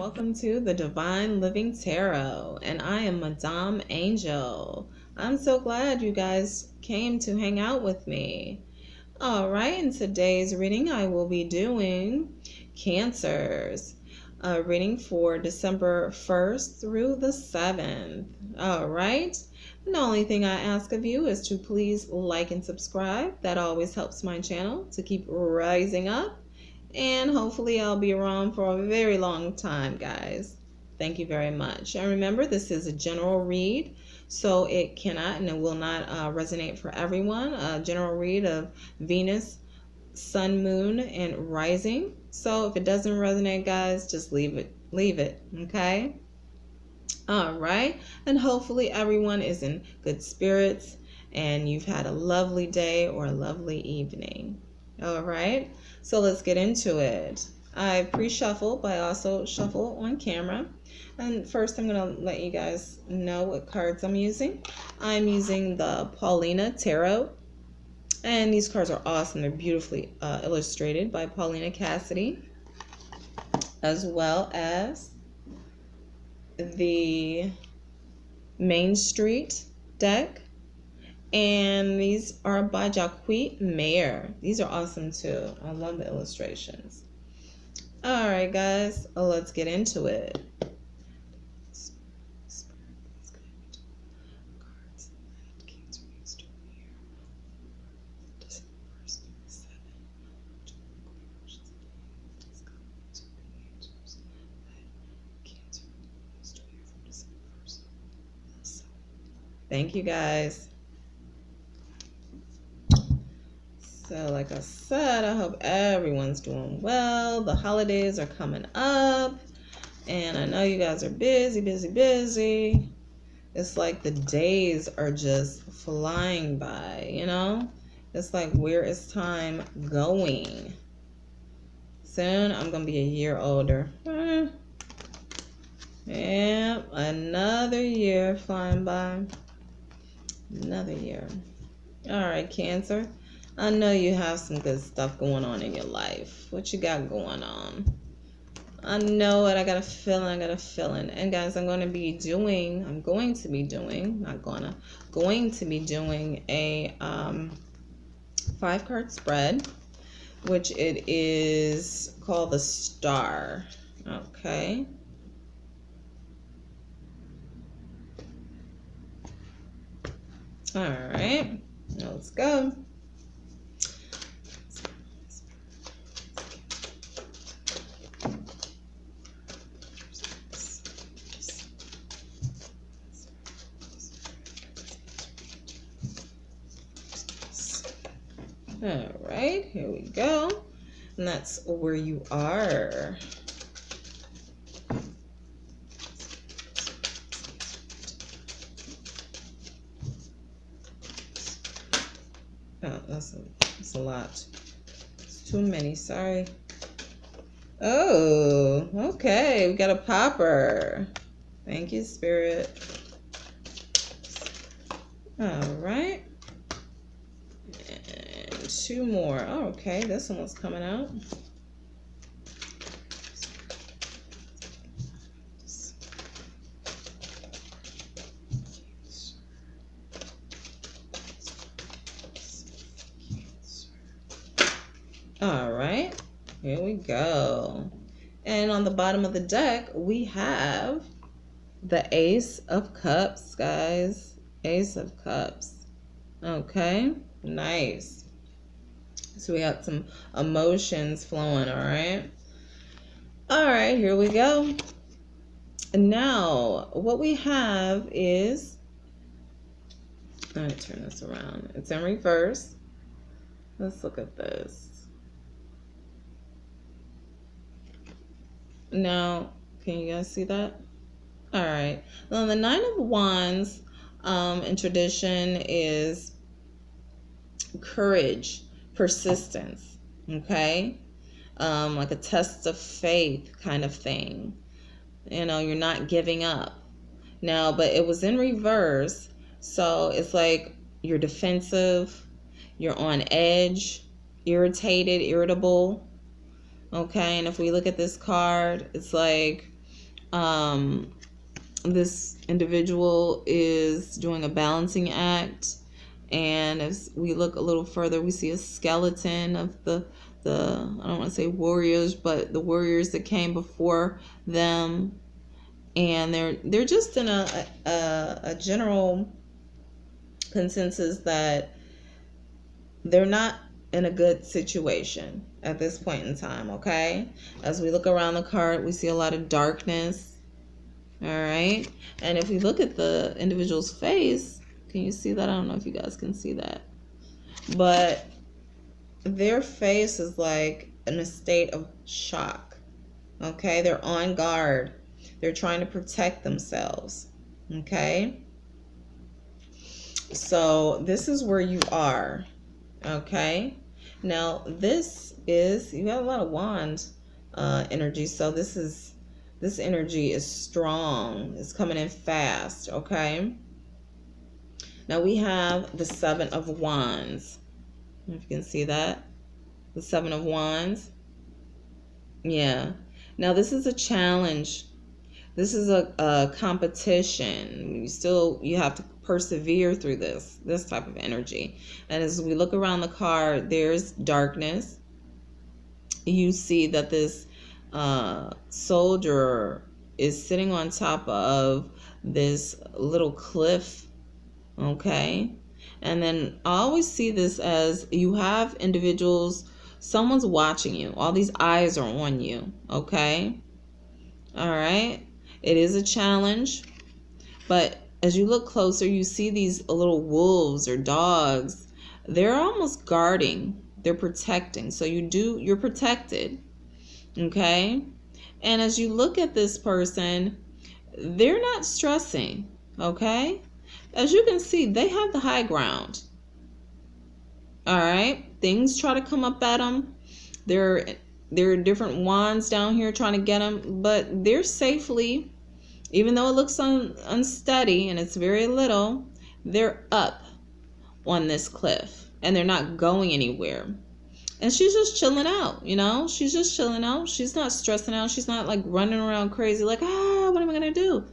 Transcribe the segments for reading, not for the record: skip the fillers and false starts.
welcome to the Divine Living Tarot, and I am Madame Angel. I'm so glad you guys came to hang out with me. All right, in today's reading, I will be doing Cancers, a reading for December 1st through the 7th. All right, the only thing I ask of you is to please like and subscribe. That always helps my channel to keep rising up. And hopefully I'll be around for a very long time, guys. Thank you very much. And remember, this is a general read, so it cannot and it will not resonate for everyone. A general read of Venus, Sun, Moon, and Rising. So if it doesn't resonate, guys, just leave it. Leave it, okay? All right. And hopefully everyone is in good spirits and you've had a lovely day or a lovely evening. All right, so let's get into it. I pre-shuffle, but I also shuffle on camera. And first, I'm going to let you guys know what cards I'm using. I'm using the Paulina Tarot. And these cards are awesome. They're beautifully illustrated by Paulina Cassidy, as well as the Main Street deck. And these are by Jacquet Mayer. These are awesome too. I love the illustrations. All right, guys, let's get into it. Thank you, guys. So like I said, I hope everyone's doing well. The holidays are coming up, and I know you guys are busy. It's like the days are just flying by, you know? It's like, where is time going? Soon I'm going to be a year older. Yeah, another year flying by. Another year. All right, Cancer. I know you have some good stuff going on in your life. What you got going on? I know it. I got a feeling. And guys, I'm going to be doing a 5-card spread, which it is called the Star. Okay. All right. Now let's go. All right, here we go. And that's where you are. Oh, that's a lot. It's too many, sorry. Oh, okay, we got a popper. Thank you, Spirit. All right. And 2 more. Oh, okay, this one was coming out. All right, here we go. And on the bottom of the deck, we have the Ace of Cups, guys. Ace of Cups. Okay, nice. So we got some emotions flowing, all right? All right, here we go. Now, what we have is, let me turn this around. It's in reverse. Let's look at this. Now, can you guys see that? All right. Now, the 9 of Wands in tradition is courage, persistence, okay? Like a test of faith kind of thing. You know, you're not giving up. Now, but it was in reverse, so it's like you're defensive, you're on edge, irritated, irritable. Okay, and if we look at this card, it's like This individual is doing a balancing act, and as we look a little further, we see a skeleton of the I don't want to say warriors, but the warriors that came before them, and they're just in a general consensus that they're not in a good situation at this point in time. Okay, as we look around the card, we see a lot of darkness. All right, and if we look at the individual's face, can you see that? I don't know if you guys can see that, but their face is like in a state of shock. Okay, they're on guard. They're trying to protect themselves. Okay, so this is where you are. Okay, now this is, you have a lot of wand energy, so this energy is strong. It's coming in fast. Okay, now we have the Seven of Wands. If you can see that, the Seven of Wands. Yeah, now this is a challenge. This is a competition. You have to persevere through this type of energy. And as we look around the card, there's darkness. You see that this soldier is sitting on top of this little cliff. Okay, and then I always see this as you have individuals, someone's watching you. All these eyes are on you. Okay, all right. It is a challenge, but as you look closer, you see these little wolves or dogs. They're almost guarding. They're protecting. So you're protected. Okay? And as you look at this person, they're not stressing. Okay? As you can see, they have the high ground. All right? Things try to come up at them. There are different wands down here trying to get them, but they're safely, even though it looks unsteady and it's very little, they're up on this cliff and they're not going anywhere. And she's just chilling out, she's just chilling out. She's not stressing out. She's not like running around crazy like, what am I going to do?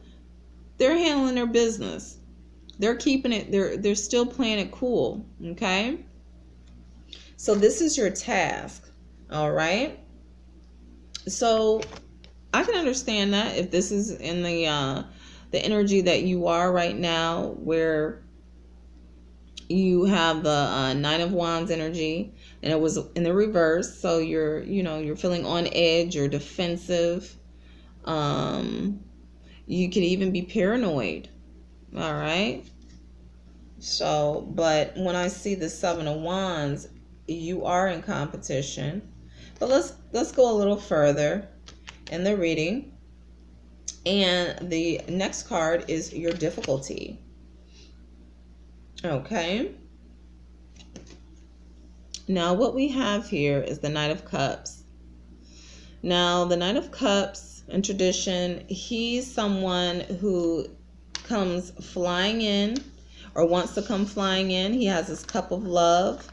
They're handling their business. They're keeping it, they're still playing it cool. Okay. So this is your task. All right. So I can understand that if this is in the energy that you are right now, where you have the Nine of Wands energy, and it was in the reverse. So you're feeling on edge, you're defensive. You could even be paranoid. All right. So, but when I see the Seven of Wands, you are in competition. But let's go a little further in the reading. And the next card is your difficulty. Okay. Now what we have here is the Knight of Cups. Now the Knight of Cups in tradition, he's someone who comes flying in or wants to come flying in. He has his cup of love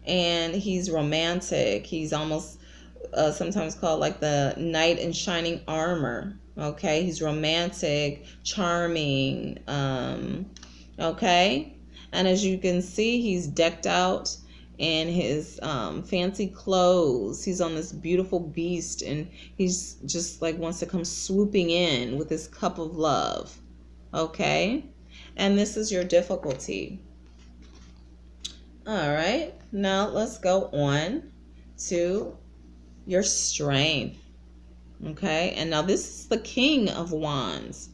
and he's romantic. He's almost sometimes called like the knight in shining armor. Okay, he's romantic, charming. Okay, and as you can see, he's decked out in his fancy clothes. He's on this beautiful beast, and he's just like wants to come swooping in with his cup of love. Okay, and this is your difficulty. All right, now let's go on to your strength. Okay, and now this is the King of Wands.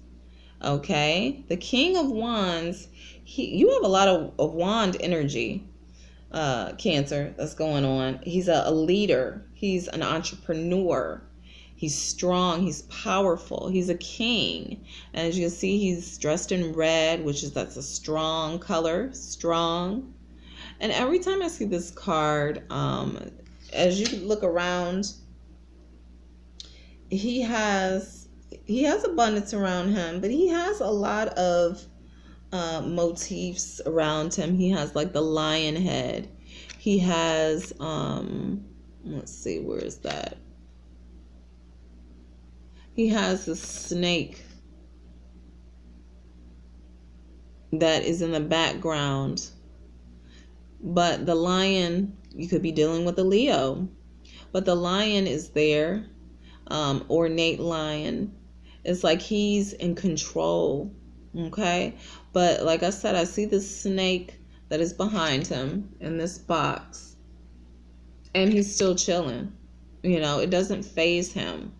Okay, the King of Wands, you have a lot of wand energy, Cancer, that's going on. He's a leader. He's an entrepreneur. He's strong. He's powerful. He's a king. And as you can see, he's dressed in red, that's a strong color, strong. And every time I see this card, as you look around, he has abundance around him, but he has a lot of motifs around him. He has like the lion head. He has let's see, where is that? He has a snake that is in the background. But the lion, you could be dealing with a Leo. But the lion is there, ornate lion. It's like he's in control, okay? But like I said, I see this snake that is behind him in this box. And he's still chilling. You know, it doesn't faze him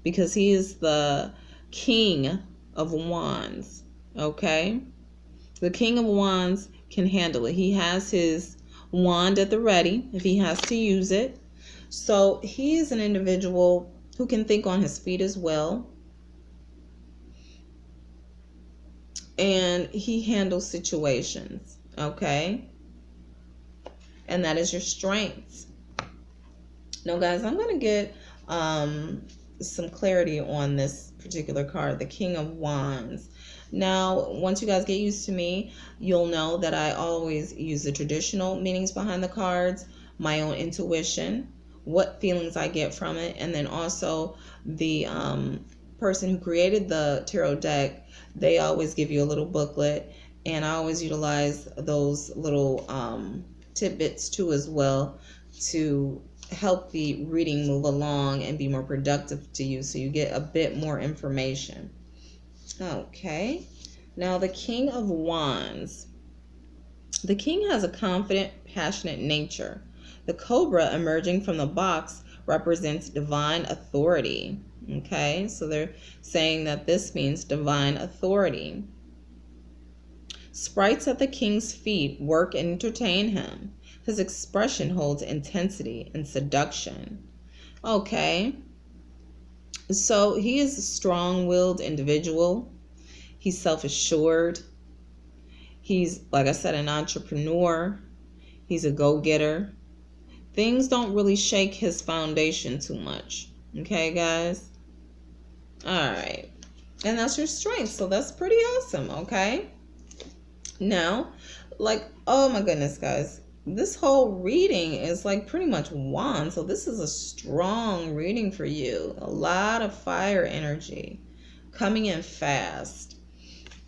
because he is the king of wands, okay? The king of wands can handle it. He has his wand at the ready if he has to use it. So he is an individual who can think on his feet as well. And he handles situations, okay? And that is your strengths. Now, guys, I'm going to get some clarity on this particular card, the King of Wands. Now, once you guys get used to me, you'll know that I always use the traditional meanings behind the cards, my own intuition, what feelings I get from it, and then also the person who created the tarot deck, they always give you a little booklet, and I always utilize those little tidbits too as well to help the reading move along and be more productive to you, so you get a bit more information. Okay, now the King of Wands. The king has a confident, passionate nature. The cobra emerging from the box represents divine authority. Okay, so they're saying that this means divine authority. Sprites at the king's feet work and entertain him. His expression holds intensity and seduction. Okay, so he is a strong-willed individual. He's self-assured. He's, like I said, an entrepreneur. He's a go-getter. Things don't really shake his foundation too much. Okay, guys? All right. And that's your strength. So that's pretty awesome, okay? Now, like, oh my goodness, guys. This whole reading is like pretty much wands. So this is a strong reading for you. A lot of fire energy coming in fast.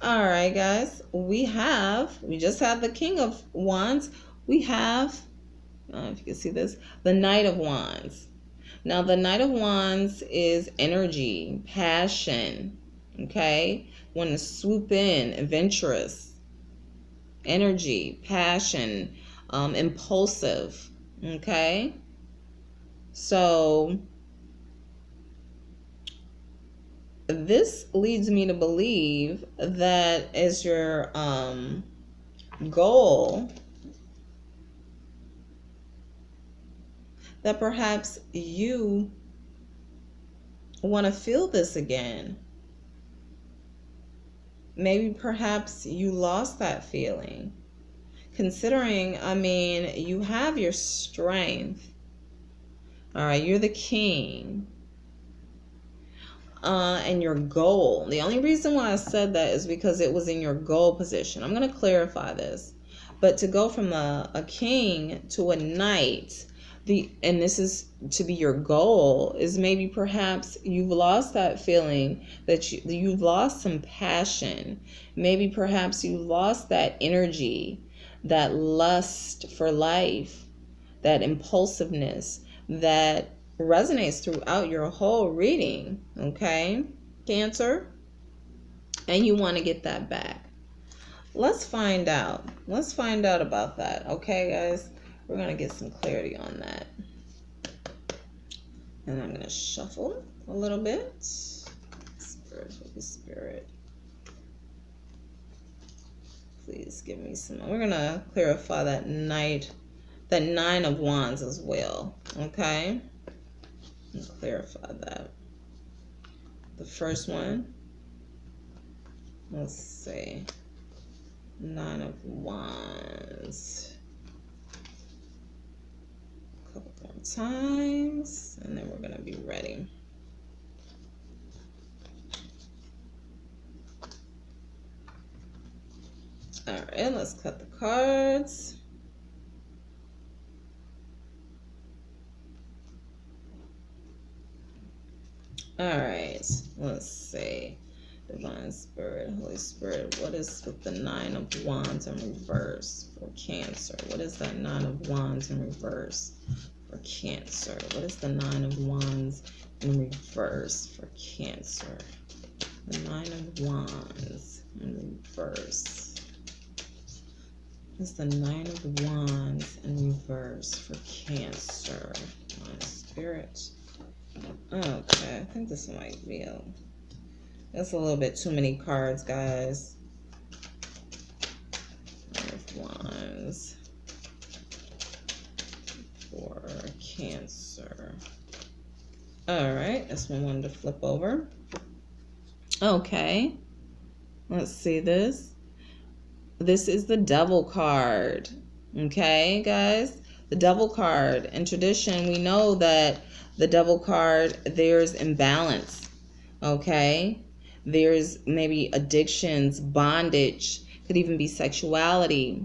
All right, guys, we just had the King of Wands. We have, if you can see this, the Knight of Wands. Now, the Knight of Wands is energy, passion, okay? Want to swoop in, adventurous, energy, passion, impulsive, okay? So this leads me to believe that as your goal, that perhaps you want to feel this again. Maybe perhaps you lost that feeling. Considering, I mean, you have your strength. All right, you're the king. And your goal. The only reason why I said that is because it was in your goal position. I'm going to clarify this. But to go from a king to a knight, and this is to be your goal, is maybe perhaps you've lost that feeling, that you've lost some passion. Maybe perhaps you lost that energy, that lust for life, that impulsiveness, that resonates throughout your whole reading, okay, Cancer? And you want to get that back. Let's find out. Let's find out about that, okay, guys? We're going to get some clarity on that. And I'm going to shuffle a little bit. Spirit, Holy Spirit, please give me some. We're going to clarify that Nine of Wands as well, okay? And clarify that. The first one, let's see, Nine of Wands. A couple more times, and then we're going to be ready. All right, let's cut the cards. All right, let's see. Divine Spirit, Holy Spirit, what is with the Nine of Wands in reverse for Cancer? What is that Nine of Wands in reverse for Cancer? What is the Nine of Wands in reverse for Cancer? The Nine of Wands in reverse. It's the Nine of Wands in reverse for Cancer. My Spirit. Okay, I think this might be that's a little bit too many cards, guys. Nine of Wands for Cancer. All right, this one wanted to flip over. Okay, let's see this. This is the Devil card. Okay, guys, the Devil card. In tradition, we know that the Devil card, there's imbalance. Okay, there's maybe addictions, bondage, could even be sexuality.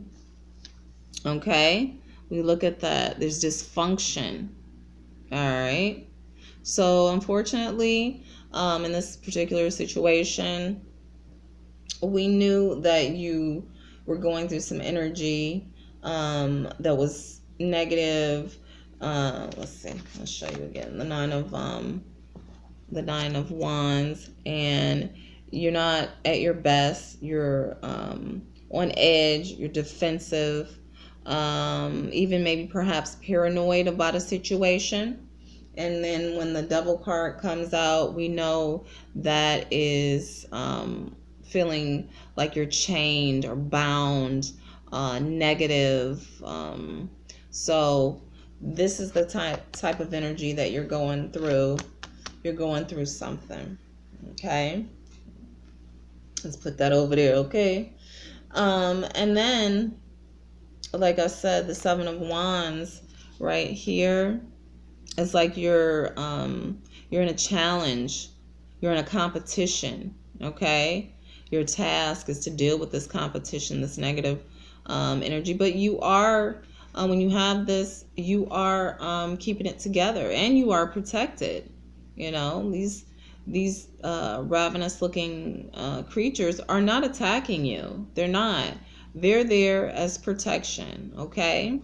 Okay, we look at that. There's dysfunction. All right. So unfortunately, in this particular situation, we knew that you were going through some energy that was negative. Let's see. I'll show you again. The Nine of Wands, and you're not at your best. You're on edge. You're defensive. Even maybe perhaps paranoid about a situation. And then when the Devil card comes out, we know that is feeling like you're chained or bound, negative. So this is the type of energy that you're going through. You're going through something. Okay. Let's put that over there. Okay. And then, like I said, the Seven of Wands right here. It's like you're in a challenge. You're in a competition. Okay. Your task is to deal with this competition, this negative energy. But you are, when you have this, you are keeping it together, and you are protected. You know, these ravenous looking creatures are not attacking you. They're not. They're there as protection. Okay.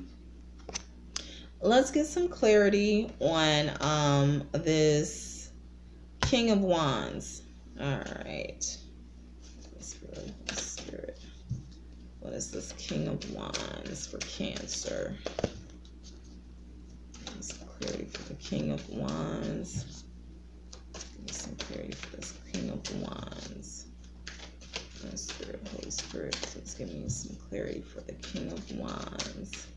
Let's get some clarity on this King of Wands. All right. Spirit. What is this King of Wands for Cancer? Get some clarity for the King of Wands. Get some clarity for this King of Wands. Spirit, Holy Spirit, please give me some clarity for the King of Wands.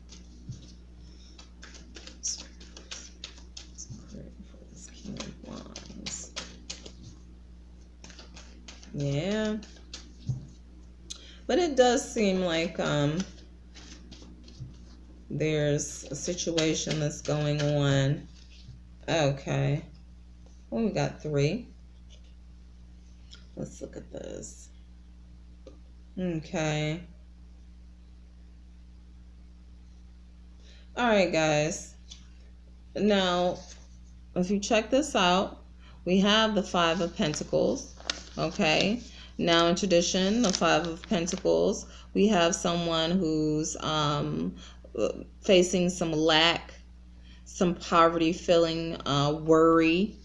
Yeah, but it does seem like there's a situation that's going on. Okay, well, we got 3. Let's look at this. Okay. All right, guys. Now, if you check this out, we have the Five of Pentacles. Okay. Now in tradition, the Five of Pentacles, we have someone who's facing some lack, some poverty, feeling worry,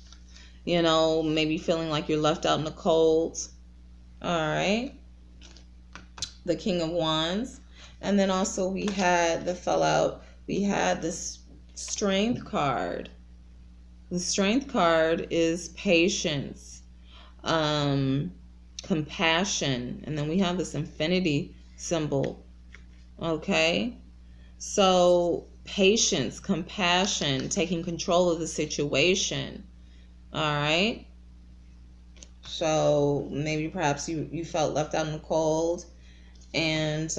you know, maybe feeling like you're left out in the cold. All right. The King of Wands. And then also we had the fallout. We had this Strength card. The Strength card is patience, compassion, and then we have this infinity symbol. Okay, so patience, compassion, taking control of the situation. All right, so maybe perhaps you felt left out in the cold. And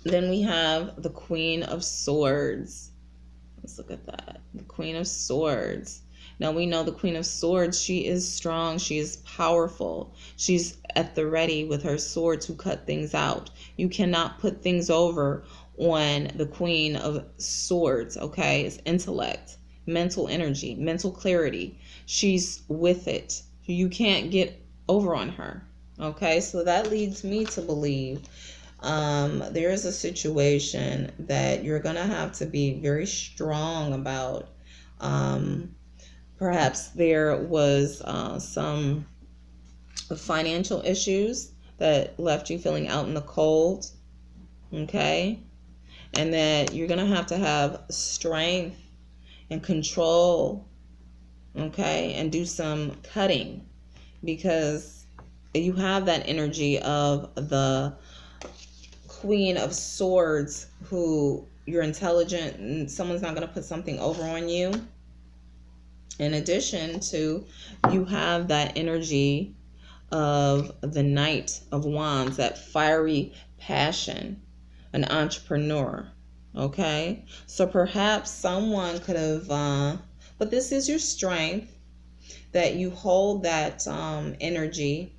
then we have the Queen of Swords. Let's look at that. The Queen of Swords. Now we know the Queen of Swords, she is strong. She is powerful. She's at the ready with her sword to cut things out. You cannot put things over on the Queen of Swords, okay? It's intellect. mental energy, mental clarity. She's with it. You can't get over on her. Okay, so that leads me to believe there is a situation that you're going to have to be very strong about. Perhaps there was some financial issues that left you feeling out in the cold. Okay, and that you're going to have strength and control. Okay, and do some cutting, because you have that energy of the Queen of Swords, who you're intelligent and someone's not going to put something over on you. In addition to, you have that energy of the Knight of Wands, that fiery passion, an entrepreneur. Okay, so perhaps someone could have, but this is your strength, that you hold that energy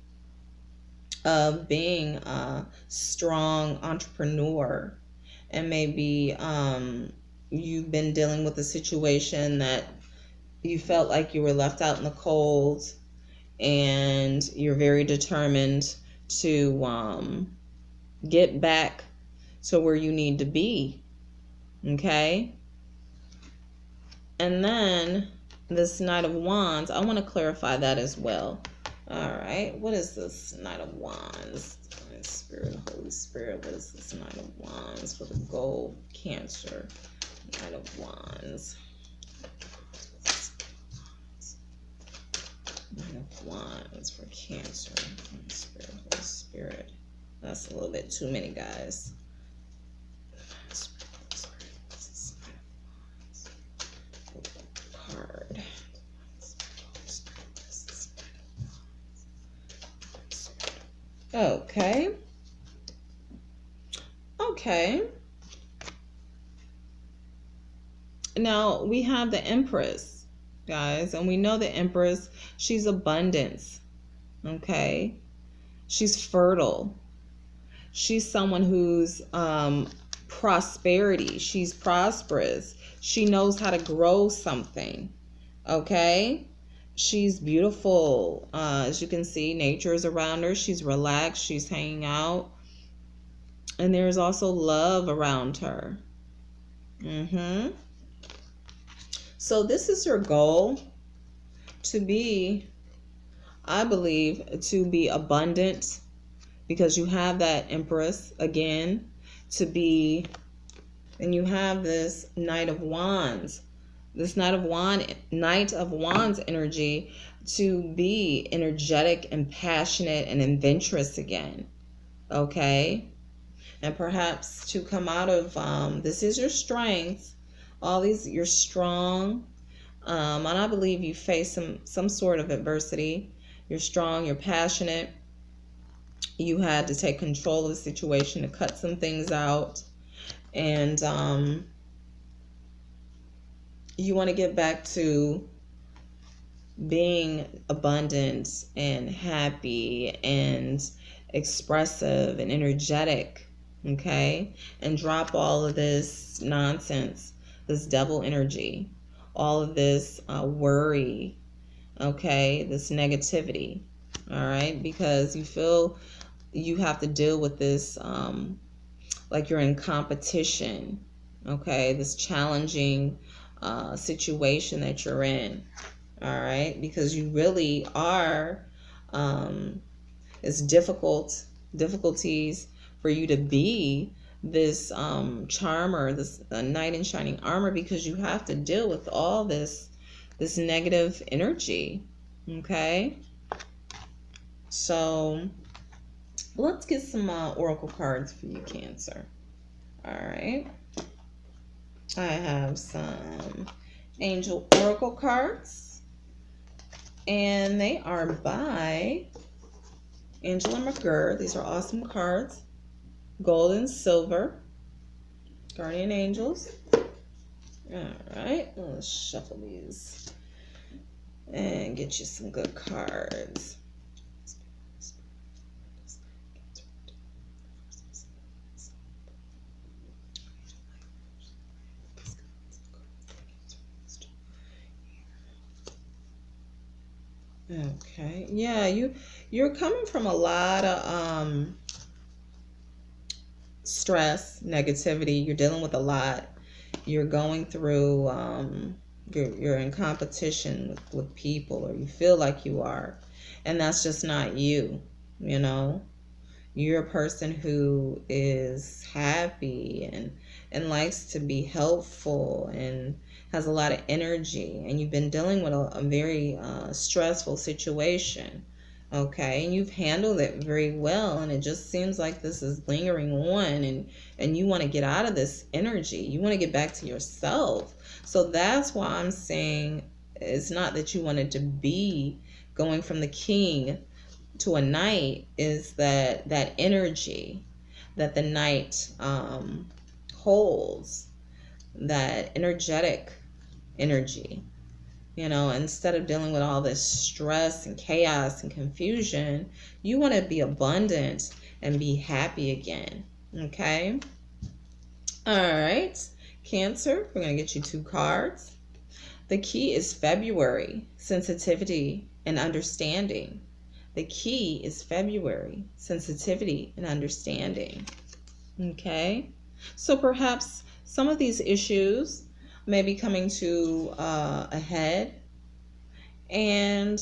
of being a strong entrepreneur. And maybe you've been dealing with a situation that you felt like you were left out in the cold, and you're very determined to get back to where you need to be. Okay, and then this Knight of Wands, I want to clarify that as well. All right, what is this Knight of Wands? Spirit, Holy Spirit, what is this Knight of Wands for the gold Cancer? Knight of Wands. Knight of Wands for Cancer. Holy Spirit, Holy Spirit. That's a little bit too many, guys. Card. Okay. Okay. Now we have the Empress, guys, and we know the Empress, she's abundance. Okay. She's fertile. She's someone who's prosperity. She's prosperous. She knows how to grow something. Okay. She's beautiful. As you can see, nature is around her. She's relaxed. She's hanging out. And there's also love around her. So this is her goal, to be, I believe, to be abundant, because you have that Empress again, to be, and you have this Knight of Wands. This Knight of Wands energy, to be energetic and passionate and adventurous again. Okay? And perhaps to come out of, this is your strength. All these, you're strong. And I believe you face some sort of adversity. You're strong, you're passionate. You had to take control of the situation to cut some things out. And you want to get back to being abundant and happy and expressive and energetic. Okay? And drop all of this nonsense, this devil energy, all of this worry, okay, this negativity, all right, because you feel you have to deal with this like you're in competition, okay, this challenging situation that you're in, all right, because you really are, it's difficulties for you to be this charmer, this knight in shining armor, because you have to deal with all this negative energy. Okay, so let's get some oracle cards for you, Cancer. All right, I have some angel oracle cards, and they are by Angela McGurr. These are awesome cards. Gold and silver. Guardian angels. All right, let's shuffle these and get you some good cards. Okay. Yeah, you're coming from a lot of stress, negativity. You're dealing with a lot. You're going through you're in competition with people, or you feel like you are. And that's just not you, you know. You're a person who is happy and likes to be helpful and has a lot of energy, and you've been dealing with a very stressful situation. Okay, and you've handled it very well, and it just seems like this is lingering on, and you want to get out of this energy. You want to get back to yourself. So that's why I'm saying it's not that you wanted to be going from the king to a knight, is that energy that the knight holds, that energetic energy. You know, instead of dealing with all this stress and chaos and confusion, you want to be abundant and be happy again. Okay? All right. Cancer, we're going to get you 2 cards. The key is February, sensitivity and understanding. The key is February, sensitivity and understanding. Okay? So perhaps some of these issues may be coming to a head, and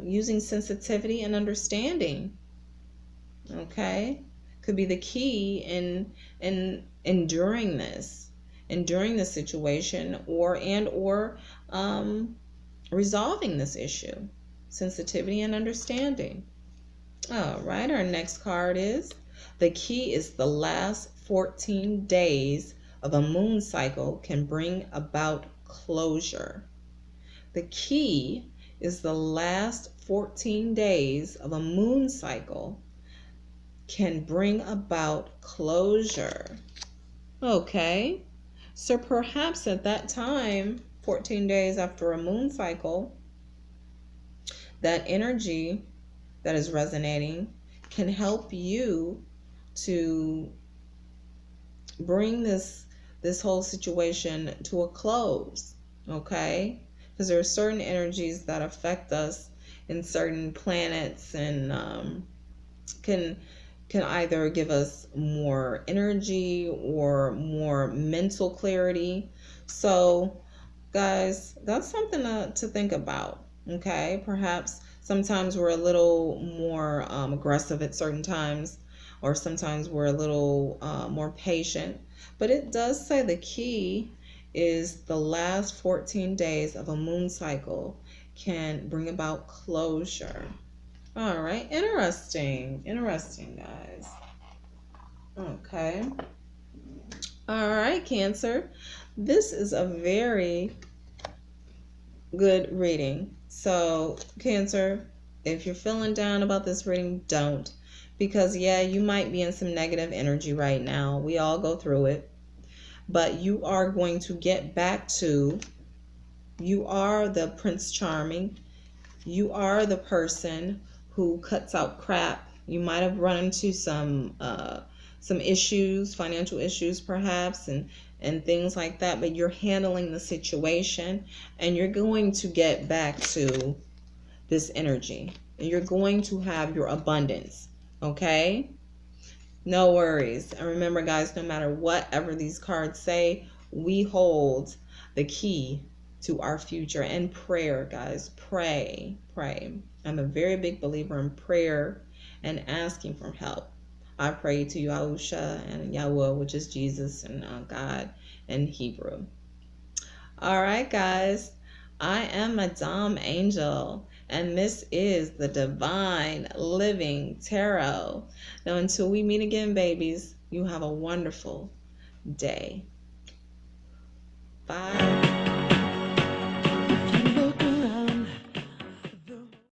using sensitivity and understanding, okay, could be the key in enduring this situation, or resolving this issue. Sensitivity and understanding. All right, our next card is the key is the last 14 days of a moon cycle can bring about closure. The key is the last 14 days of a moon cycle can bring about closure. Okay, so perhaps at that time, 14 days after a moon cycle, that energy that is resonating can help you to bring this whole situation to a close. Okay, because there are certain energies that affect us in certain planets, and can either give us more energy or more mental clarity. So guys, that's something to think about. Okay, perhaps sometimes we're a little more aggressive at certain times, or sometimes we're a little more patient. But it does say the key is the last 14 days of a moon cycle can bring about closure. All right, interesting, guys. Okay. All right, Cancer. This is a very good reading. So, Cancer, if you're feeling down about this reading, don't. Because, yeah, you might be in some negative energy right now. We all go through it. But you are going to get back to, you are the Prince Charming. You are the person who cuts out crap. You might have run into some issues, financial issues perhaps, and things like that, but you're handling the situation, and you're going to get back to this energy, and you're going to have your abundance. Okay? No worries. And remember, guys, no matter whatever these cards say, we hold the key to our future. And prayer, guys. Pray. I'm a very big believer in prayer and asking for help. I pray to Yahusha and Yahweh, which is Jesus, and God in Hebrew. All right, guys. I am Madame Angel, and this is the Divine Living Tarot. Now, until we meet again, babies, you have a wonderful day. Bye.